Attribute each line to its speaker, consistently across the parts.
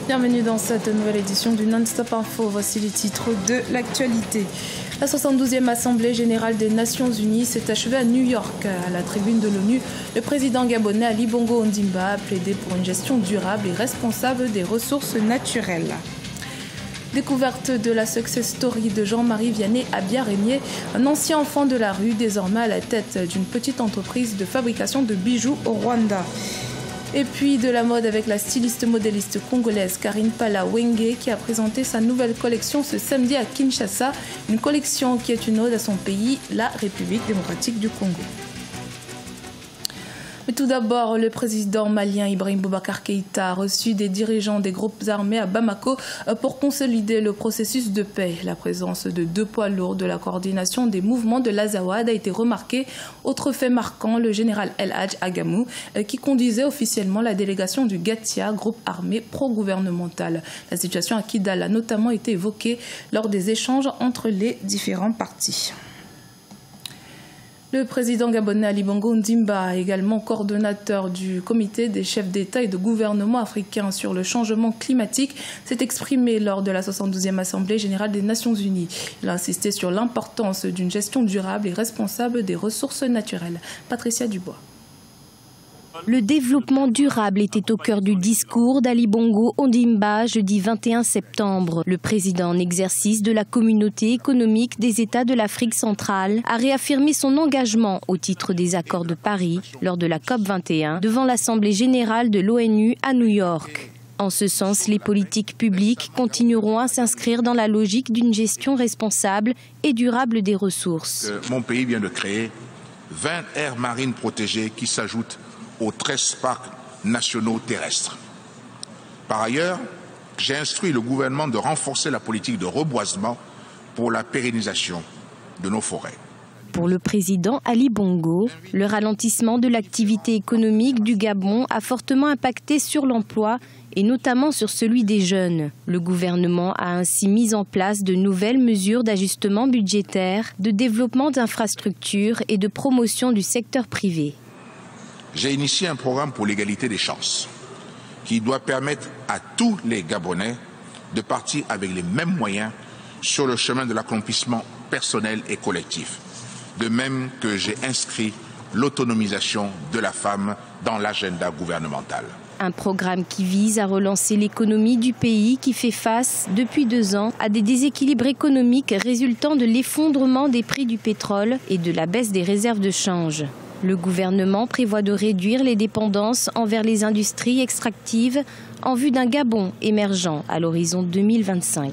Speaker 1: Bienvenue dans cette nouvelle édition du Non-Stop Info. Voici les titres de l'actualité. La 72e Assemblée générale des Nations Unies s'est achevée à New York. À la tribune de l'ONU, le président gabonais Ali Bongo Ondimba a plaidé pour une gestion durable et responsable des ressources naturelles. Découverte de la success story de Jean-Marie Vianney à Biarrémier, un ancien enfant de la rue, désormais à la tête d'une petite entreprise de fabrication de bijoux au Rwanda. Et puis de la mode avec la styliste modéliste congolaise Karine Pala Wenge qui a présenté sa nouvelle collection ce samedi à Kinshasa, une collection qui est une ode à son pays, la République démocratique du Congo. Mais tout d'abord, le président malien Ibrahim Boubacar Keïta a reçu des dirigeants des groupes armés à Bamako pour consolider le processus de paix. La présence de 2 poids lourds de la coordination des mouvements de l'Azawad a été remarquée. Autre fait marquant, le général El Hadj Agamou qui conduisait officiellement la délégation du Gatia, groupe armé pro-gouvernemental. La situation à Kidal a notamment été évoquée lors des échanges entre les différents partis. Le président gabonais Ali Bongo Ondimba, également coordonnateur du comité des chefs d'État et de gouvernement africains sur le changement climatique, s'est exprimé lors de la 72e Assemblée générale des Nations Unies. Il a insisté sur l'importance d'une gestion durable et responsable des ressources naturelles. Patricia Dubois.
Speaker 2: Le développement durable était au cœur du discours d'Ali Bongo Ondimba jeudi 21 septembre. Le président en exercice de la communauté économique des États de l'Afrique centrale a réaffirmé son engagement au titre des accords de Paris lors de la COP21 devant l'Assemblée générale de l'ONU à New York. En ce sens, les politiques publiques continueront à s'inscrire dans la logique d'une gestion responsable et durable des ressources.
Speaker 3: Mon pays vient de créer 20 aires marines protégées qui s'ajoutent aux 13 parcs nationaux terrestres. Par ailleurs, j'ai instruit le gouvernement de renforcer la politique de reboisement pour la pérennisation de nos forêts.
Speaker 2: Pour le président Ali Bongo, le ralentissement de l'activité économique du Gabon a fortement impacté sur l'emploi et notamment sur celui des jeunes. Le gouvernement a ainsi mis en place de nouvelles mesures d'ajustement budgétaire, de développement d'infrastructures et de promotion du secteur privé.
Speaker 3: J'ai initié un programme pour l'égalité des chances qui doit permettre à tous les Gabonais de partir avec les mêmes moyens sur le chemin de l'accomplissement personnel et collectif. De même que j'ai inscrit l'autonomisation de la femme dans l'agenda gouvernemental.
Speaker 2: Un programme qui vise à relancer l'économie du pays qui fait face, depuis 2 ans, à des déséquilibres économiques résultant de l'effondrement des prix du pétrole et de la baisse des réserves de change. Le gouvernement prévoit de réduire les dépendances envers les industries extractives en vue d'un Gabon émergent à l'horizon 2025.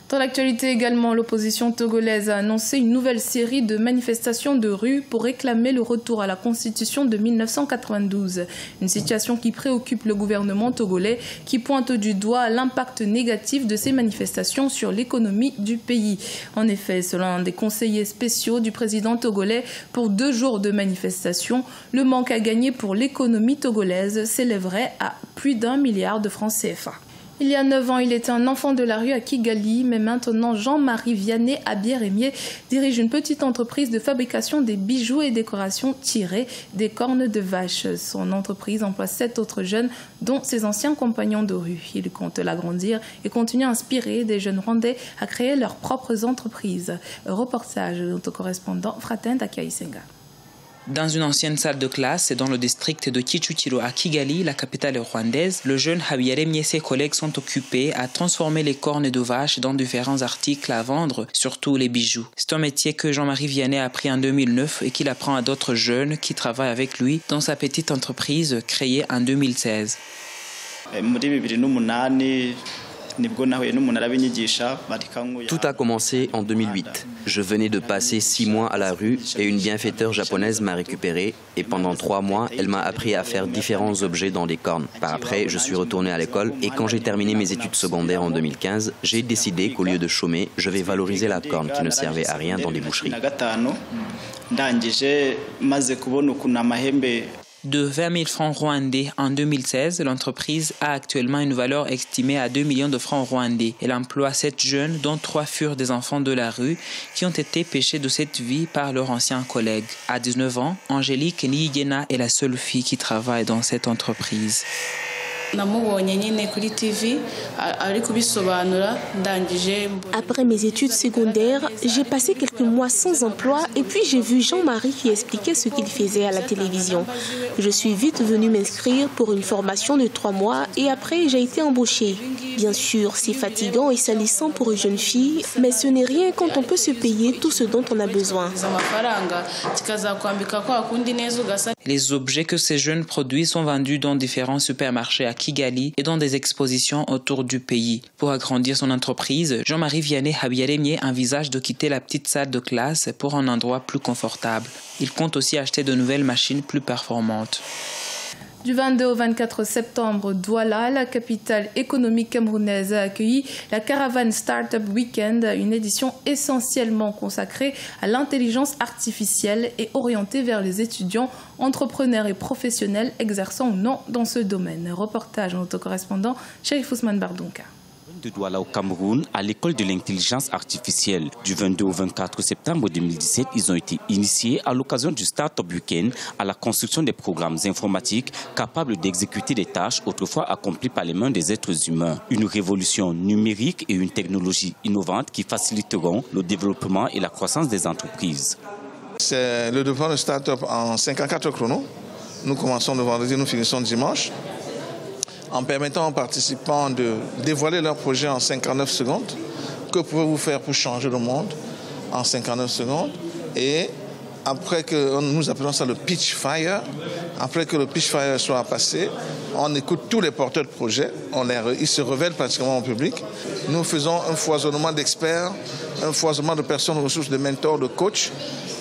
Speaker 1: Dans l'actualité également, l'opposition togolaise a annoncé une nouvelle série de manifestations de rue pour réclamer le retour à la Constitution de 1992. Une situation qui préoccupe le gouvernement togolais qui pointe du doigt l'impact négatif de ces manifestations sur l'économie du pays. En effet, selon un des conseillers spéciaux du président togolais, pour 2 jours de manifestation, le manque à gagner pour l'économie togolaise s'élèverait à plus d'1 milliard de francs CFA. Il y a 9 ans, il était un enfant de la rue à Kigali, mais maintenant Jean-Marie Vianney à Biarrémier dirige une petite entreprise de fabrication des bijoux et décorations tirées des cornes de vache. Son entreprise emploie 7 autres jeunes, dont ses anciens compagnons de rue. Il compte l'agrandir et continue à inspirer des jeunes rwandais à créer leurs propres entreprises. Reportage de notre correspondant Fratin Takaisenga.
Speaker 4: Dans une ancienne salle de classe dans le district de Kichutiro à Kigali, la capitale rwandaise, le jeune Habiyaremye et ses collègues sont occupés à transformer les cornes de vache dans différents articles à vendre, surtout les bijoux. C'est un métier que Jean-Marie Vianney a appris en 2009 et qu'il apprend à d'autres jeunes qui travaillent avec lui dans sa petite entreprise créée en 2016.
Speaker 5: Tout a commencé en 2008. Je venais de passer 6 mois à la rue et une bienfaiteur japonaise m'a récupéré et pendant 3 mois, elle m'a appris à faire différents objets dans des cornes. Par après, je suis retourné à l'école et quand j'ai terminé mes études secondaires en 2015, j'ai décidé qu'au lieu de chômer, je vais valoriser la corne qui ne servait à rien dans des boucheries.
Speaker 4: De 20 000 francs rwandais en 2016, l'entreprise a actuellement une valeur estimée à 2 millions de francs rwandais. Elle emploie 7 jeunes, dont 3 furent des enfants de la rue, qui ont été pêchés de cette vie par leurs anciens collègues. À 19 ans, Angélique Niyigena est la seule fille qui travaille dans cette entreprise.
Speaker 6: Après mes études secondaires, j'ai passé quelques mois sans emploi et puis j'ai vu Jean-Marie qui expliquait ce qu'il faisait à la télévision. Je suis vite venue m'inscrire pour une formation de 3 mois et après j'ai été embauchée. Bien sûr, c'est fatigant et salissant pour une jeune fille, mais ce n'est rien quand on peut se payer tout ce dont on a besoin.
Speaker 4: Les objets que ces jeunes produisent sont vendus dans différents supermarchés à Kigali et dans des expositions autour du pays. Pour agrandir son entreprise, Jean-Marie Vianney Habiyaremye envisage de quitter la petite salle de classe pour un endroit plus confortable. Il compte aussi acheter de nouvelles machines plus performantes.
Speaker 1: Du 22 au 24 septembre, Douala, la capitale économique camerounaise, a accueilli la Caravane Startup Weekend, une édition essentiellement consacrée à l'intelligence artificielle et orientée vers les étudiants, entrepreneurs et professionnels exerçant ou non dans ce domaine. Reportage de notre correspondant Chérif Ousmane Bardonka.
Speaker 7: De Douala au Cameroun, à l'école de l'intelligence artificielle. Du 22 au 24 septembre 2017, ils ont été initiés à l'occasion du Startup Weekend à la construction des programmes informatiques capables d'exécuter des tâches autrefois accomplies par les mains des êtres humains. Une révolution numérique et une technologie innovante qui faciliteront le développement et la croissance des entreprises.
Speaker 8: C'est le développement de start-up en 54 chronos. Nous commençons le vendredi, nous finissons dimanche, en permettant aux participants de dévoiler leur projet en 59 secondes. Que pouvez-vous faire pour changer le monde en 59 secondes? Et après que nous appelons ça le pitch fire, après que le pitch fire soit passé, on écoute tous les porteurs de projets, ils se révèlent pratiquement au public. Nous faisons un foisonnement d'experts, un foisonnement de personnes ressources, de mentors, de coachs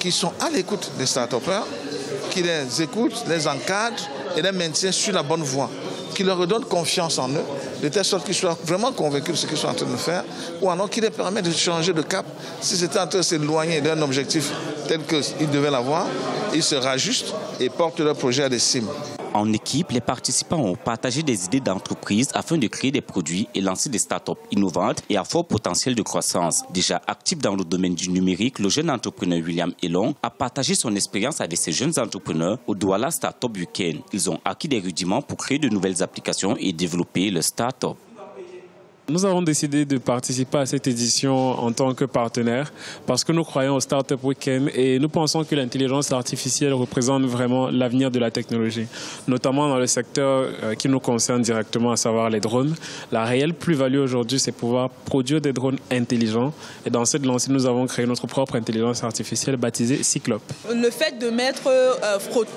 Speaker 8: qui sont à l'écoute des start-upers, qui les écoutent, les encadrent et les maintiennent sur la bonne voie, qui leur redonne confiance en eux, de telle sorte qu'ils soient vraiment convaincus de ce qu'ils sont en train de faire, ou alors qui les permet de changer de cap. Si c'était en train de s'éloigner d'un objectif tel qu'ils devaient l'avoir, ils se rajustent et portent leur projet à des cimes.
Speaker 7: En équipe, les participants ont partagé des idées d'entreprise afin de créer des produits et lancer des startups innovantes et à fort potentiel de croissance. Déjà actif dans le domaine du numérique, le jeune entrepreneur William Elon a partagé son expérience avec ces jeunes entrepreneurs au Douala Startup Weekend. Ils ont acquis des rudiments pour créer de nouvelles applications et développer le startup.
Speaker 9: Nous avons décidé de participer à cette édition en tant que partenaire parce que nous croyons au Startup Weekend et nous pensons que l'intelligence artificielle représente vraiment l'avenir de la technologie, notamment dans le secteur qui nous concerne directement, à savoir les drones. La réelle plus-value aujourd'hui, c'est pouvoir produire des drones intelligents et dans cette lancée, nous avons créé notre propre intelligence artificielle baptisée Cyclope.
Speaker 10: Le fait de m'être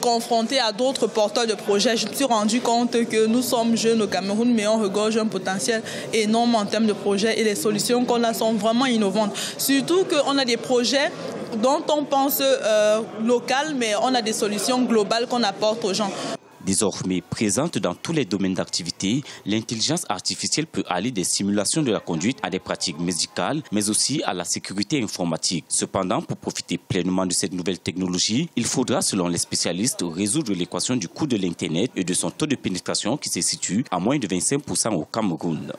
Speaker 10: confronté à d'autres porteurs de projets, je me suis rendu compte que nous sommes jeunes au Cameroun, mais on regorge un potentiel énorme en termes de projets et les solutions qu'on a sont vraiment innovantes. Surtout qu'on a des projets dont on pense local, mais on a des solutions globales qu'on apporte aux gens.
Speaker 7: Désormais présente dans tous les domaines d'activité, l'intelligence artificielle peut allier des simulations de la conduite à des pratiques médicales, mais aussi à la sécurité informatique. Cependant, pour profiter pleinement de cette nouvelle technologie, il faudra, selon les spécialistes, résoudre l'équation du coût de l'Internet et de son taux de pénétration qui se situe à moins de 25% au Cameroun.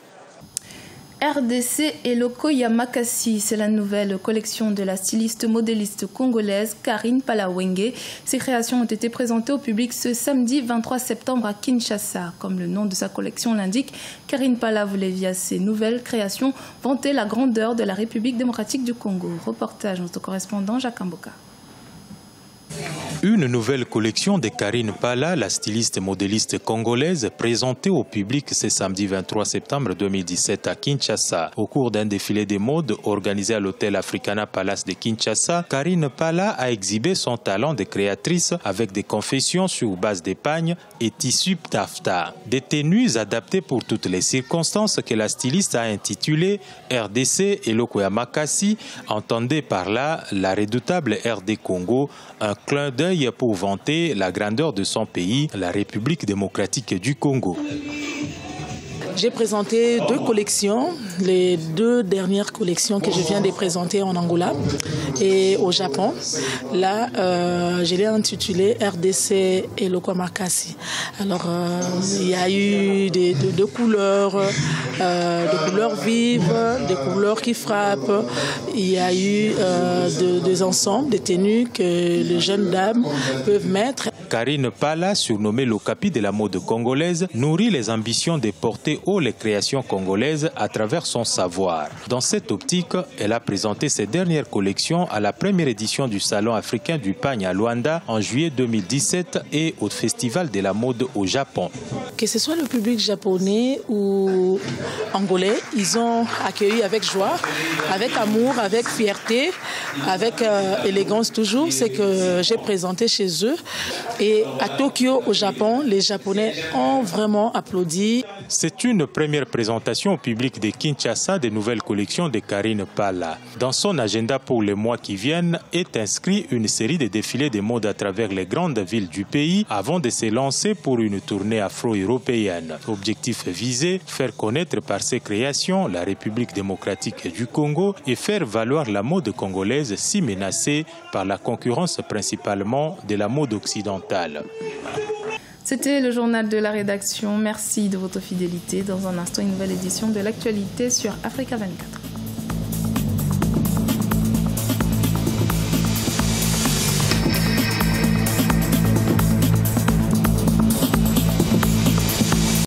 Speaker 1: RDC et Loko Yamakasi, c'est la nouvelle collection de la styliste modéliste congolaise Karine Palawenge. Ces créations ont été présentées au public ce samedi 23 septembre à Kinshasa. Comme le nom de sa collection l'indique, Karine Pala voulait via ses nouvelles créations vanter la grandeur de la République démocratique du Congo. Reportage de notre correspondant Jacques Mboka.
Speaker 11: Une nouvelle collection de Karine Pala, la styliste modéliste congolaise, présentée au public ce samedi 23 septembre 2017 à Kinshasa. Au cours d'un défilé de mode organisé à l'hôtel Africana Palace de Kinshasa, Karine Pala a exhibé son talent de créatrice avec des confections sur base d'épagne et tissu taffetas. Des tenues adaptées pour toutes les circonstances que la styliste a intitulées RDC et Loko Yamakasi, entendez par là la redoutable RD Congo, un clin d'œil pour vanter la grandeur de son pays, la République démocratique du Congo.
Speaker 12: J'ai présenté 2 collections, les 2 dernières collections que je viens de présenter en Angola et au Japon. Là, je l'ai intitulé RDC et Loko Yamakasi. Alors, il y a eu des couleurs vives, des couleurs qui frappent. Il y a eu des ensembles, des tenues que les jeunes dames peuvent mettre.
Speaker 11: Karine Pala, surnommée l'Okapi de la mode congolaise, nourrit les ambitions de porter haut les créations congolaises à travers son savoir. Dans cette optique, elle a présenté ses dernières collections à la première édition du Salon africain du pagne à Luanda en juillet 2017 et au Festival de la mode au Japon.
Speaker 12: Que ce soit le public japonais ou angolais, ils ont accueilli avec joie, avec amour, avec fierté, avec élégance toujours, ce que j'ai présenté chez eux. Et à Tokyo, au Japon, les Japonais ont vraiment applaudi.
Speaker 11: C'est une première présentation au public de Kinshasa des nouvelles collections de Karine Pala. Dans son agenda pour les mois qui viennent est inscrit une série de défilés de mode à travers les grandes villes du pays avant de se lancer pour une tournée afro-européenne. Objectif visé, faire connaître par ses créations la République démocratique du Congo et faire valoir la mode congolaise si menacée par la concurrence principalement de la mode occidentale.
Speaker 1: C'était le journal de la rédaction. Merci de votre fidélité. Dans un instant, une nouvelle édition de l'actualité sur Africa 24.